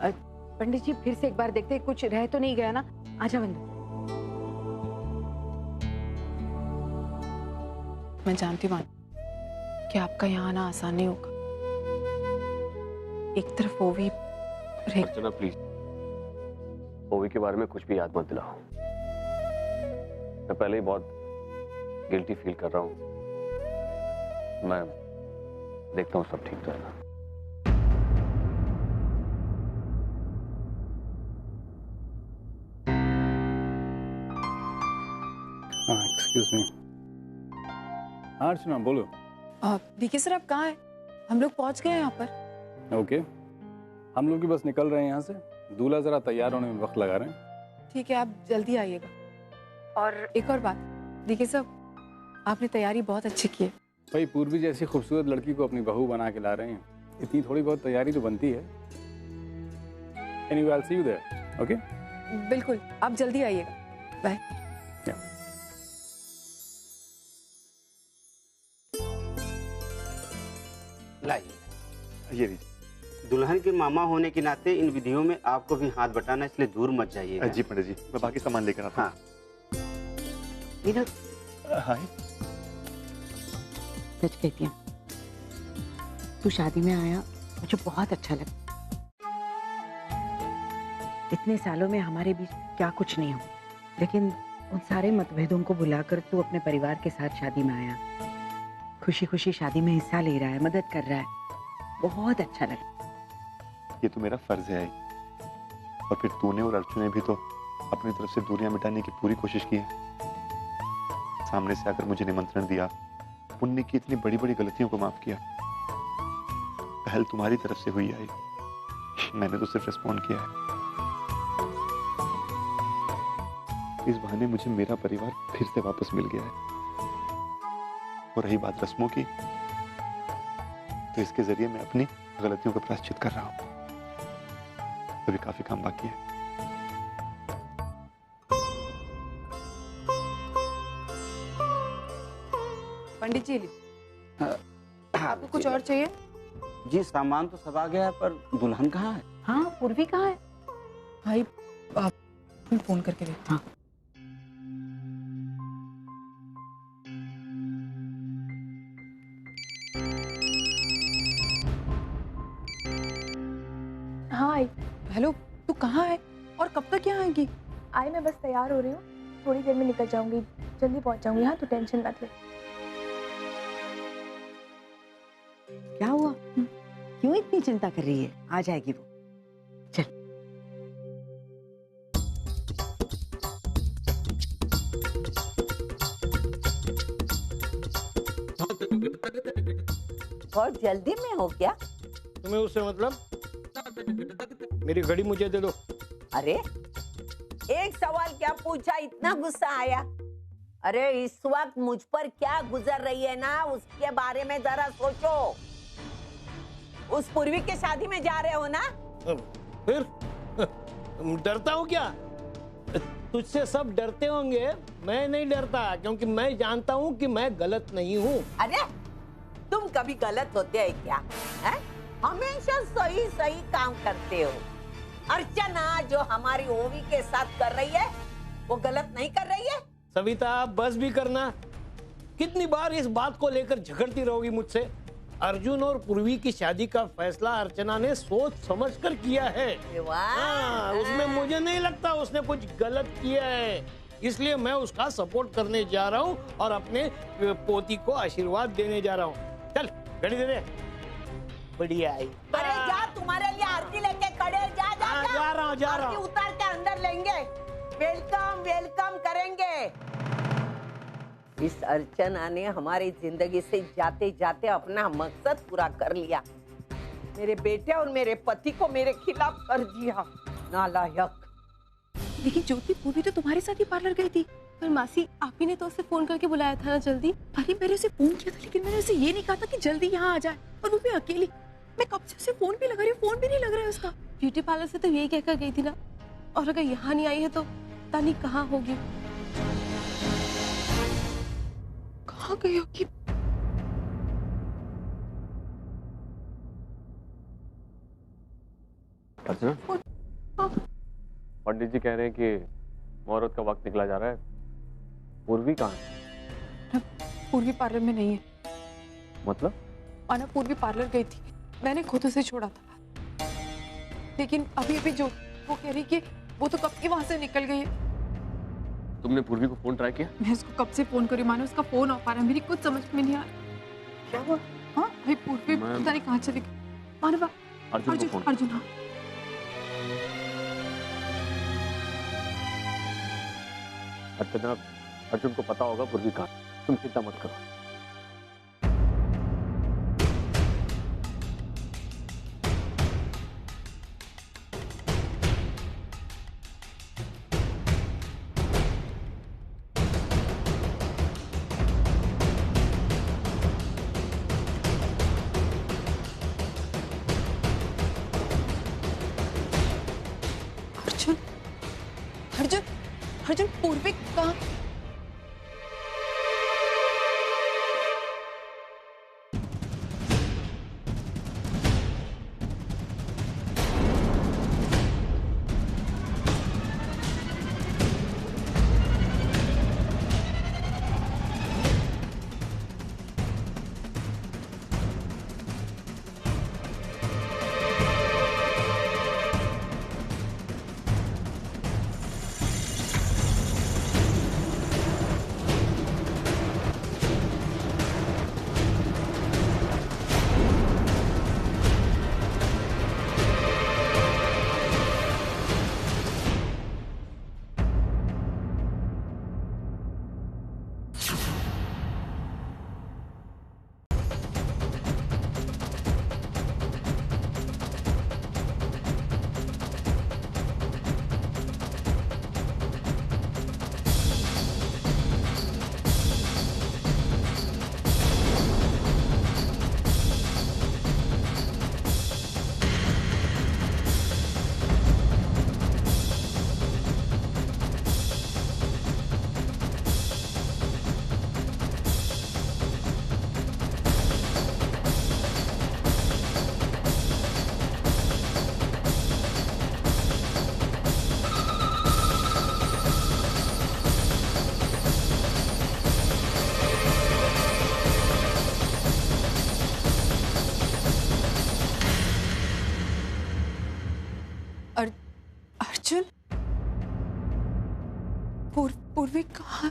पंडित जी फिर से एक बार देखते, कुछ रह तो नहीं गया ना? आजा बंधु। मैं जानती हूँ कि आपका यहाँ आना आसान नहीं होगा। एक तरफ ओवी अर्चना प्लीज, ओवी के बारे में कुछ भी याद मत दिलाओ। मैं पहले ही बहुत गिल्टी फील कर रहा हूँ। मैं देखता हूँ सब ठीक रहेगा। हाँ, एक्सक्यूज मी। हाँ अर्चना बोलो। डीके सर आप कहाँ हैं? हम लोग पहुँच गए हैं यहाँ पर। ओके, हम लोग भी बस निकल रहे हैं यहाँ से। दूल्हा जरा तैयार होने में वक्त लगा रहे हैं। ठीक है, आप जल्दी आइएगा। और एक और बात, डीके साहब आपने तैयारी बहुत अच्छी की है। भाई पूर्वी जैसी खूबसूरत लड़की को अपनी बहू बना के ला रहे हैं, इतनी थोड़ी बहुत तैयारी तो बनती है। Anyway, I'll see you there. Okay? बिल्कुल, आप जल्दी आइएगा। बाय। लाइए ये लीजिए। दुल्हन के मामा होने के नाते इन विधियों में आपको भी हाथ बटाना, इसलिए दूर मत जाइएगा। जी पंडित जी, मैं बाकी सामान लेकर आता हूँ। हाय। सच कहती हूँ, तू शादी में आया मुझे बहुत अच्छा लगा। इतने सालों में हमारे बीच क्या कुछ नहीं हो, लेकिन उन सारे मतभेदों को भुलाकर तू अपने परिवार के साथ शादी में आया। खुशी खुशी शादी में हिस्सा ले रहा है, मदद कर रहा है। बहुत अच्छा लगा। ये तो मेरा फर्ज है। और फिर तूने और अर्जुन ने भी तो अपनी तरफ से दूरियां मिटाने की पूरी कोशिश की है। सामने से आकर मुझे निमंत्रण दिया, पुण्य की इतनी बड़ी बड़ी गलतियों को माफ किया। पहल तुम्हारी तरफ से हुई आई, मैंने तो सिर्फ रिस्पॉन्ड किया है। इस बहाने मुझे मेरा परिवार फिर से वापस मिल गया है। और रही बात रस्मों की, तो इसके जरिए मैं अपनी गलतियों का प्रायश्चित कर रहा हूं। अभी काफी काम बाकी है। पंडित जी आपको कुछ और चाहिए? जी सामान तो सब आ गया है, पर दुल्हन कहाँ है? हाँ, पूर्वी कहाँ है? भाई आप फोन करके देखते। हाँ। हाँ आई। हेलो, तू कहाँ है और कब तक यहाँ आएगी? आई मैं बस तैयार हो रही हूँ, थोड़ी देर में निकल जाऊंगी, जल्दी पहुँच जाऊंगी। हाँ, तो टेंशन मत ले। क्या हुआ? क्यों इतनी चिंता कर रही है? आ जाएगी वो। चल। बहुत जल्दी में हो क्या? तुम्हें उससे मतलब? मेरी घड़ी मुझे दे दो। अरे एक सवाल क्या पूछा, इतना गुस्सा आया? अरे इस वक्त मुझ पर क्या गुजर रही है ना, उसके बारे में जरा सोचो। उस पूर्वी के शादी में जा रहे हो ना? फिर डरता हूँ क्या? तुझसे सब डरते होंगे, मैं नहीं डरता, क्योंकि मैं जानता हूँ कि मैं गलत नहीं हूँ। अरे तुम कभी गलत होते हैं क्या? है? हमेशा सही सही काम करते हो। अर्चना जो हमारी ओवी के साथ कर रही है, वो गलत नहीं कर रही है। सविता बस भी करना। कितनी बार इस बात को लेकर झगड़ती रहोगी मुझसे? अर्जुन और पूर्वी की शादी का फैसला अर्चना ने सोच समझकर किया है। हाँ, उसमें मुझे नहीं लगता उसने कुछ गलत किया है, इसलिए मैं उसका सपोर्ट करने जा रहा हूँ और अपने पोती को आशीर्वाद देने जा रहा हूँ। चल घड़ी दे दे। बढ़िया आई। अरे जा, तुम्हारे लिए आरती लेके खड़े, जा जा जा। जा रहा हूँ, जा रहा हूँ। आरती उतार के अंदर लेंगे, वेलकम वेलकम करेंगे। इस अर्चना ने हमारी जिंदगी से जाते जाते अपना मकसद पूरा कर लिया। मेरे बेटे और मेरे पति को मेरे खिलाफ कर दिया, नालायक। लेकिन ज्योति, पूर्वी तो तुम्हारे साथ ही पार्लर गई थी। पर मासी, आप ही ने तो उसे फोन करके बुलाया था ना जल्दी। अरे मैंने उसे फोन किया था, लेकिन मैंने उसे ये नहीं कहा था कि जल्दी यहाँ आ जाए, और वो भी अकेली। मैं कब से उसे फोन भी लगा रही हूँ, फोन भी नहीं लग रहा है उसका। ब्यूटी पार्लर से तो यही कहकर गई थी ना, और अगर यहाँ नहीं आई है तो पता नहीं कहाँ होगी। कहाँ गई होगी? अर्चना, पंडित जी कह रहे हैं कि मुहूर्त का वक्त निकला जा रहा है। पूर्वी कहाँ है? पूर्वी पार्लर में नहीं है। मतलब? माना पूर्वी पार्लर गई थी, मैंने खुद उसे छोड़ा था, लेकिन अभी अभी जो वो कह रही कि वो तो कब की वहां से निकल गई है। तुमने पूर्वी को फोन ट्राई किया? मैं उसको कब से फोन करी, मानो उसका फोन ऑफ आ रहा है, मेरी कुछ समझ में नहीं आ रहा। क्या हुआ? हाँ भाई, पूर्वी पता नहीं कहाँ चली गई। मानवा, अर्जुन को फोन। अर्जुन, हाँ। अर्चना, अर्जुन को पता होगा पूर्वी कहाँ है। तुम चिंता मत करो। अर्जुन, अर्जुन, अर्जुन, पूर्वी कहाँ? अर्जुन, पूर्वी कहाँ?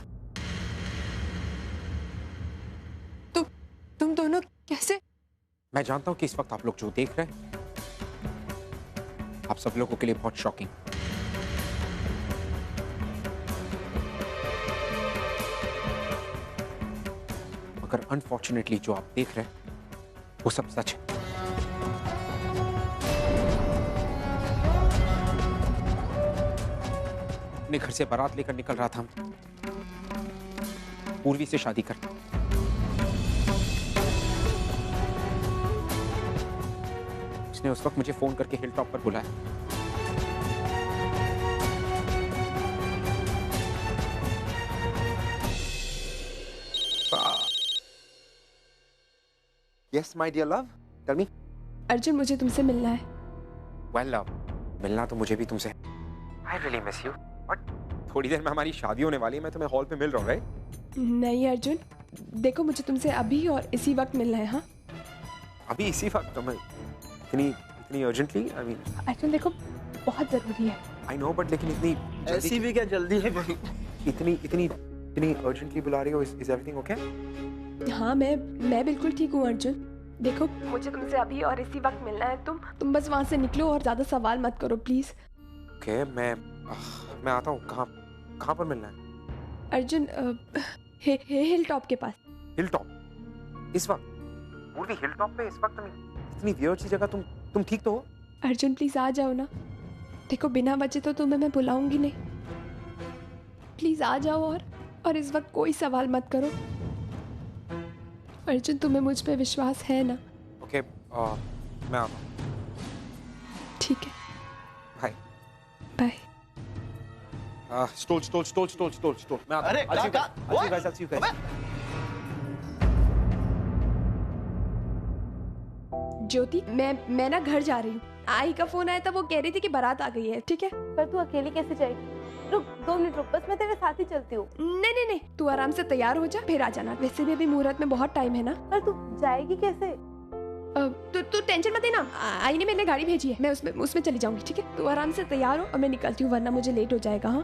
तुम दोनों कैसे? मैं जानता हूं कि इस वक्त आप लोग जो देख रहे हैं आप सब लोगों के लिए बहुत शॉकिंग, मगर अनफॉर्चुनेटली जो आप देख रहे हैं वो सब सच है। अपने घर से बारात लेकर निकल रहा था पूर्वी से शादी कर। उसने उस वक्त मुझे फोन करके हिल टॉप पर बुलाया। Yes, my dear love. Tell me. Arjun, मुझे तुमसे मिलना है। Well, love, मिलना तो मुझे भी तुमसे है। I really miss you. और थोड़ी देर में हमारी शादी होने वाली है, मैं तुम्हें हॉल पे मिल रहा हूँ, राइट? नहीं अर्जुन, देखो मुझे तुमसे अभी और इसी वक्त मिलना है। हाँ, अभी इसी वक्त? मैं इतनी अर्जेंटली? I mean, अर्जुन देखो, बहुत जरूरी है। I know, but लेकिन इतनी ऐसी भी क्या जल्दी है? इतनी अर्जेंटली बुला रही हो? Is everything okay? हाँ, मैं बिल्कुल ठीक हूँ अर्जुन। देखो मुझे तुमसे अभी और इसी वक्त मिलना है। तुम बस वहाँ से निकलो और ज्यादा सवाल मत करो प्लीज। Okay, मैं आता हूँ। कहाँ पर मिलना है? अर्जुन, हिल टॉप के पास। Hill top? इस वक्त? पूर्वी हिल टॉप पे इस वक्त? इतनी वियर्ड सी जगह। तुम ठीक तो हो? अर्जुन प्लीज आ जाओ ना। देखो बिना वजह तो तुम्हें मैं बुलाऊंगी नहीं। प्लीज आ जाओ और इस वक्त कोई सवाल मत करो। अर्जुन तुम्हें मुझ पे विश्वास है ना? ओके, मैं आता हूँ। ठीक है, बाय बाय। स्टोल। मैं आता हूँ। अरे I'll see you guys. ज्योति, मैं ना घर जा रही हूँ। आई का फोन आया था, वो कह रही थी कि बारात आ गई है। ठीक है, पर तू अकेली कैसे जाएगी? रुक 2 मिनट रुक, बस मैं तेरे साथ ही चलती हूँ। नहीं नहीं नहीं, तू आराम से तैयार हो जा, फिर आ जाना। वैसे भी अभी मुहूर्त में बहुत टाइम है ना। पर तू जाएगी कैसे? तू टेंशन मत लेना, आई ने मैंने गाड़ी भेजी है, मैं उसमें चली जाऊंगी। ठीक है, तू आराम से तैयार हो और मैं निकलती हूँ, वरना मुझे लेट हो जाएगा। हाँ,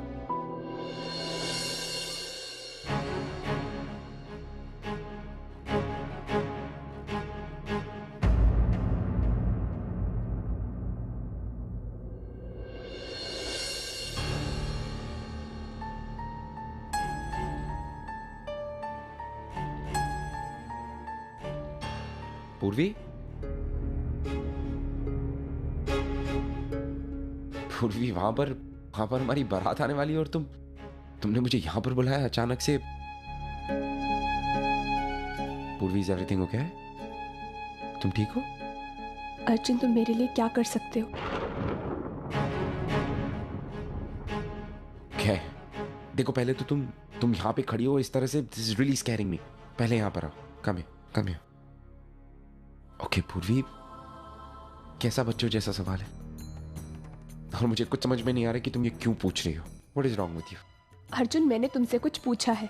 पूर्वी, पूर्वी वहां पर हमारी बारात आने वाली है और तुमने मुझे यहां पर बुलाया अचानक से। पूर्वी, इज एवरीथिंग ओके? तुम ठीक हो? अर्जुन, तुम मेरे लिए क्या कर सकते हो? क्या? देखो, पहले तो तुम यहाँ पे खड़ी हो इस तरह से, दिस इज रियली स्कैरिंग मी। पहले यहाँ पर आओ, कम है। ओके पूर्वी, कैसा बच्चों जैसा सवाल है, और मुझे कुछ समझ में नहीं आ रहा कि तुम ये क्यों पूछ रही हो। What is wrong with you? Arjun, मैंने तुमसे कुछ पूछा है,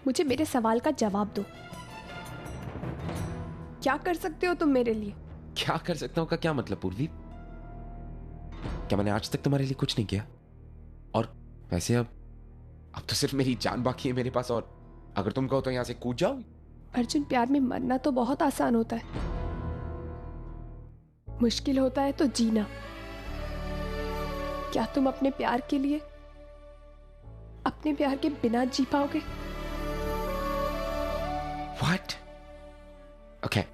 मुझे मेरे सवाल का जवाब दो। क्या कर सकते हो तुम मेरे लिए? क्या कर सकता हूँ का क्या मतलब पूर्वी? क्या मैंने आज तक तुम्हारे लिए कुछ नहीं किया? और वैसे अब तो सिर्फ मेरी जान बाकी है मेरे पास, और अगर तुम कहो तो यहां से कूद जाओ। अर्जुन, प्यार में मरना तो बहुत आसान होता है, मुश्किल होता है तो जीना। क्या तुम अपने प्यार के लिए अपने प्यार के बिना जी पाओगे? What? Okay.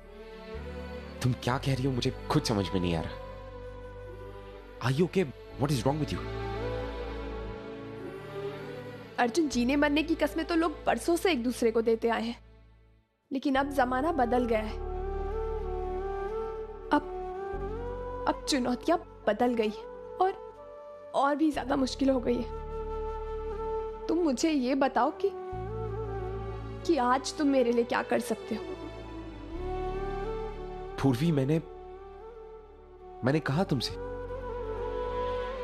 तुम क्या कह रही हो मुझे खुद समझ में नहीं आ रहा। Are you okay? What is wrong with you? Arjun, जीने मरने की कस्में तो लोग बरसों से एक दूसरे को देते आए हैं, लेकिन अब जमाना बदल गया है। अब चुनौतियां बदल गई है और भी ज्यादा मुश्किल हो गई है। तुम मुझे ये बताओ कि आज तुम मेरे लिए क्या कर सकते हो? पूर्वी, मैंने कहा तुमसे,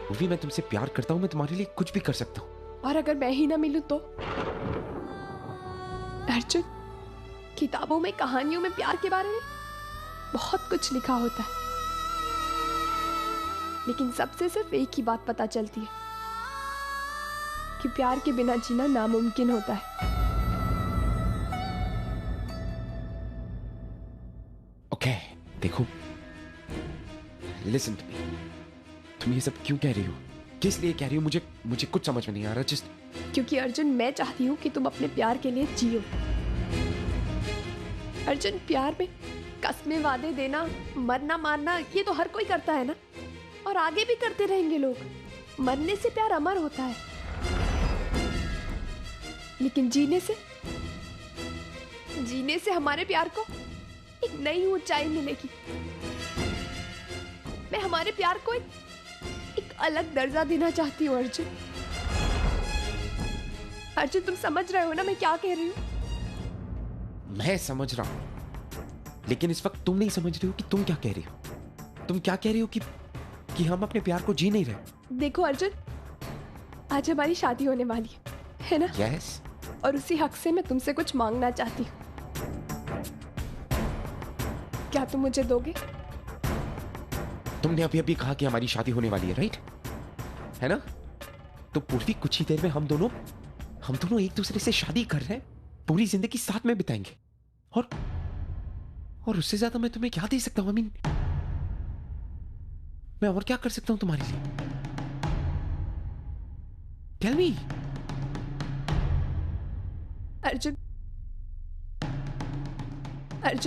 पूर्वी मैं तुमसे प्यार करता हूं, मैं तुम्हारे लिए कुछ भी कर सकता हूं। और अगर मैं ही ना मिलूं तो? अर्जुन, किताबों में, कहानियों में प्यार के बारे में बहुत कुछ लिखा होता है, लेकिन सबसे सिर्फ एक ही बात पता चलती है कि प्यार के बिना जीना नामुमकिन होता है। ओके, देखो, लिसन टू मी। तुम ये सब क्यों कह रही हो? किस लिए कह रही हो? मुझे कुछ समझ में नहीं आ रहा। जस्ट क्योंकि अर्जुन, मैं चाहती हूँ कि तुम अपने प्यार के लिए जियो। अर्जुन, प्यार में कस्में, वादे देना, मरना मारना, ये तो हर कोई करता है ना, और आगे भी करते रहेंगे लोग। मरने से प्यार अमर होता है, लेकिन जीने से हमारे प्यार को एक नई ऊंचाई मिलेगी। मैं हमारे प्यार को एक अलग दर्जा देना चाहती हूँ। अर्जुन, तुम समझ रहे हो ना मैं क्या कह रही हूँ? मैं समझ रहा हूं, लेकिन इस वक्त तुम नहीं समझ रही हो कि तुम क्या कह रही हो। तुम क्या कह रही हो कि हम अपने प्यार को जी नहीं रहे। देखो अर्जुन, आज हमारी शादी होने वाली है ना? यस। और उसी हक से मैं तुमसे कुछ मांगना चाहती हूँ। क्या तुम मुझे दोगे? तुमने अभी कहा कि हमारी शादी होने वाली है, राइट? है ना? तो पूर्वी, कुछ ही देर में हम दोनों एक दूसरे से शादी कर रहे हैं, पूरी जिंदगी साथ में बिताएंगे, और उससे ज्यादा मैं तुम्हें क्या दे सकता हूं? मैं और क्या कर सकता हूं तुम्हारे लिए? Tell me. अर्जुन,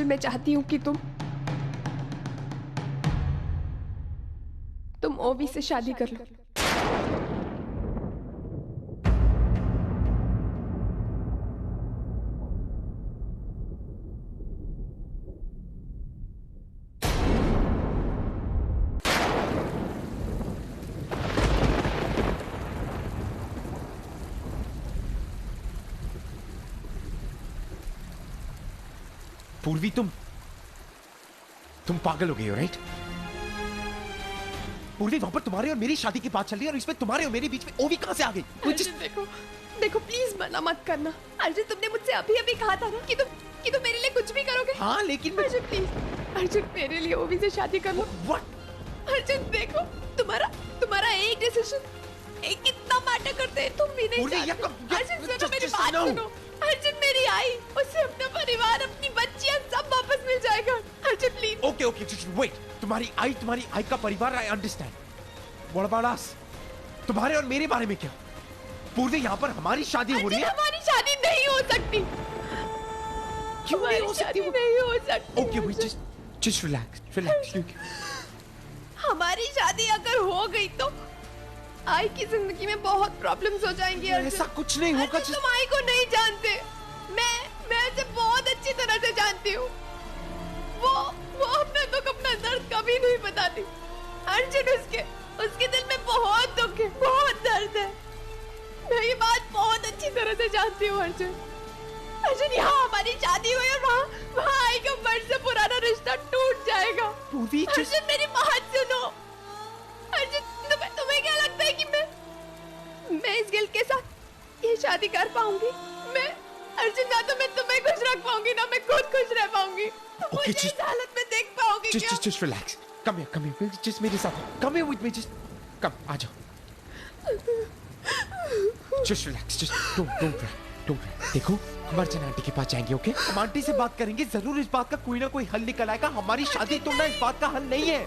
मैं चाहती हूं कि तुम ओवी से शादी कर लो। पूर्वी, तुम पागल हो गई हो, राइट? पूर्वी वहां पर तुम्हारे और मेरी शादी की बात चल रही है और इसमें तुम्हारे और मेरे बीच में ओवी कहां से आ गई? अर्जुन देखो देखो प्लीज मना मत करना। अर्जुन तुमने मुझसे अभी अभी कहा था ना कि तुम मेरे लिए कुछ भी करोगे। हाँ लेकिन अर्जुन प्लीज, अर्जुन मेरे लिए ओवी से शादी कर लो। व्हाट? अर्जुन देखो तुम्हारा एक डिसीजन एक कितना मैटर करते हैं, तुम भी नहीं जानते। अर्जुन सुनो मेरी बात सुनो। अर्जुन मेरी आई, उससे अपना परिवार, अपनी बच्चियां सब वापस मिल जाएगा। Arjun please. Okay okay just wait. तुम्हारी आई का परिवार, I understand. What about us? तुम्हारे और मेरे बारे में क्या? पूर्वी यहाँ पर हमारी शादी हो रही है। हमारी शादी नहीं हो सकती। क्यों नहीं हो सकती? नहीं हो सकती। Okay wait, just relax. हमारी शादी अगर हो गई तो आई की जिंदगी में बहुत प्रॉब्लम्स हो जाएंगी। ऐसा कुछ नहीं होगा। तुम आई को नहीं जानते, मैं उसे बहुत अच्छी तरह से जानती हूँ। वो अपना दुख, अपना दर्द कभी नहीं बताती। अर्जुन उसके दिल में बहुत दुख है, बहुत दर्द है। मैं ये बात बहुत अच्छी तरह से जानती हूँ। अर्जुन यहाँ हमारी शादी हुई और वहाँ आई का मर्द से पुराना रिश्ता टूट जाएगा। अर्जुन मेरी बात सुनो। अर्जुन तुम्हें क्या लगता है कि मैं इस गिल्ट के साथ ये शादी कर पाऊंगी? मैं अर्जुन ना तो मैं तुम्हें खुश रख पाऊंगी ना मैं खुद खुश रह पाऊंगी। मुझे इस हालत में देख पाओगे क्या? Just relax. Come here. Just मेरे साथ. Come here with me. Just come. आ जाओ. Just relax. Just don't cry. देखो हम अर्चना आंटी के पास जाएंगे, ओके? हम आंटी से बात करेंगे, जरूर इस बात का कोई ना कोई हल निकल आएगा। हमारी शादी तोड़ना इस बात का हल नहीं है।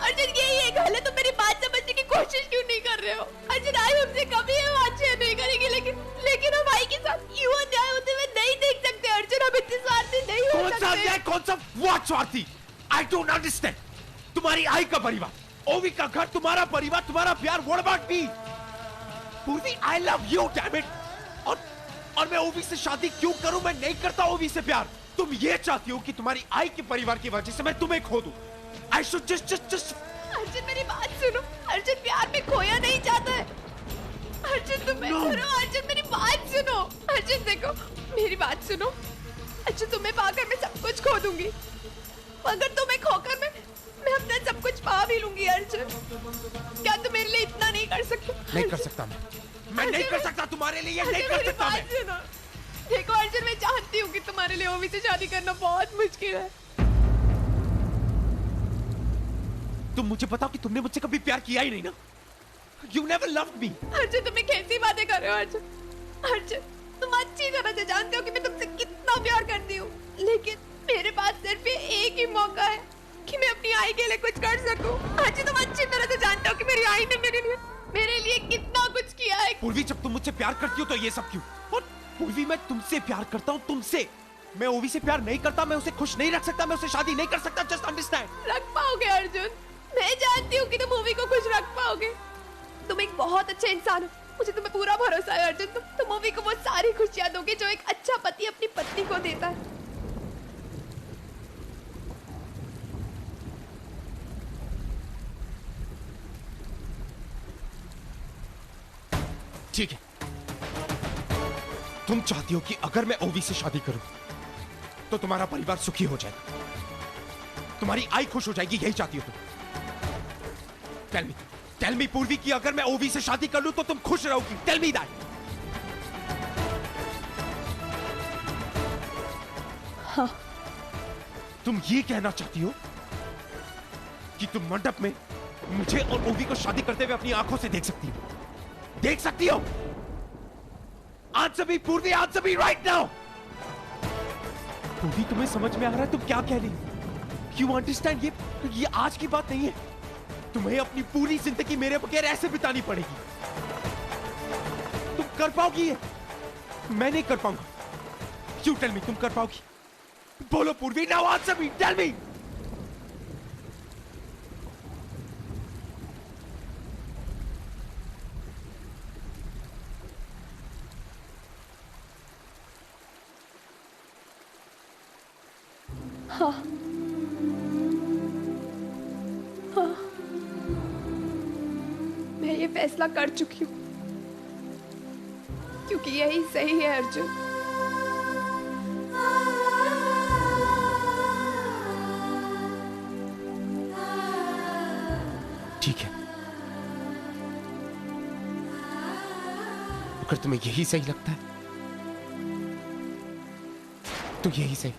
अर्जुन यही एक हल है, तो मेरी बात समझने की कोशिश क्यों नहीं कर रहे हो? अर्जुन आई हमसे कभी ये बात शेयर नहीं करेगी, लेकिन हम आई के साथ यूं अन्याय होते हुए नहीं देख सकते। अर्जुन हम इतने स्वार्थी नहीं हो सकते। कौन सा व्हाट स्वार्थी? I don't understand. तुम्हारी आई का परिवार, ओवी का घर, तुम्हारा परिवार, तुम्हारा प्यार, what about me? Purvi I love you damn it. और मैं ओवी से शादी क्यों करूं? मैं नहीं करता ओवी से प्यार। तुम ये चाहती हो कि तुम्हारी आई के परिवार की वजह से मैं तुम्हें खो दूं। आई शुड जस्ट अर्जुन मेरी बात सुनो। अर्जुन प्यार में खोया नहीं चाहता है। अर्जुन तुम्हें सुनो। अर्जुन मेरी बात सुनो। अर्जुन देखो मेरी बात सुनो। अर्जुन तुम्हें पाकर मैं सब कुछ खो दूंगी, मगर तुम्हें खोकर मैं अपना सब कुछ पा भी लूंगी। अर्जुन क्या तुम मेरे लिए इतना नहीं कर सकते? नहीं कर सकता मैं नहीं कर सकता तुम्हारे लिए, नहीं कर सकता मैं। देखो अर्जुन मैं जानती हूँ कि तुम्हारे लिए ओवी से शादी करना बहुत मुश्किल है। तुम मुझे बताओ कि तुमने मुझसे कभी प्यार किया ही नहीं ना? You never loved me. Arjun तुम्हें कैसी बातें कर रहे हो? अर्जुन तुम अच्छी तरह से जानते हो कि मैं तुमसे कितना प्यार करती हूँ, लेकिन मेरे पास सिर्फ ये एक ही मौका है कि मैं अपनी आई के लिए कुछ कर सकूं। अर्जुन तुम अच्छी तरह से जानते हो कि मेरी आई ने मेरे लिए कितना कुछ किया है। पूर्वी जब तुम मुझसे प्यार करती हो तो ये सब क्यों? और पूर्वी मैं तुमसे प्यार करता हूँ, तुमसे। मैं ओवी से प्यार नहीं करता, मैं उसे खुश नहीं रख सकता, मैं उसे शादी नहीं कर सकता। Just understand. रख पाओगे अर्जुन, मैं जानती हूँ कि तुम ओवी को खुश रख पाओगे। तुम एक बहुत अच्छे इंसान हो, मुझे तुम्हें पूरा भरोसा है अर्जुन। तुम ओवी को वो सारी खुशियां दोगे जो एक अच्छा पति अपनी पत्नी को देता है। ठीक है, तुम चाहती हो कि अगर मैं ओवी से शादी करूं तो तुम्हारा परिवार सुखी हो जाएगा, तुम्हारी आई खुश हो जाएगी, यही चाहती हो तुम? टेल मी पूर्वी कि अगर मैं ओवी से शादी कर लूं तो तुम खुश रहोगी? Tell me that. हाँ। तुम ये कहना चाहती हो कि तुम मंडप में मुझे और ओवी को शादी करते हुए अपनी आंखों से देख सकती हो? देख सकती हो? आंसर मी पूर्वी, आंसर मी राइट नाउ। पूर्वी तुम्हें समझ में आ रहा है तुम क्या कह रही हो? You understand? ये आज की बात नहीं है, तुम्हें अपनी पूरी जिंदगी मेरे बगैर ऐसे बितानी पड़ेगी। तुम कर पाओगी ये? मैं नहीं कर पाऊंगा। यू टेल मी, तुम कर पाओगी? बोलो Purvi, now answer me, tell me. हाँ। हाँ। मैं ये फैसला कर चुकी हूँ, क्योंकि यही सही है अर्जुन। ठीक है, अगर तुम्हें यही सही लगता है तो यही सही।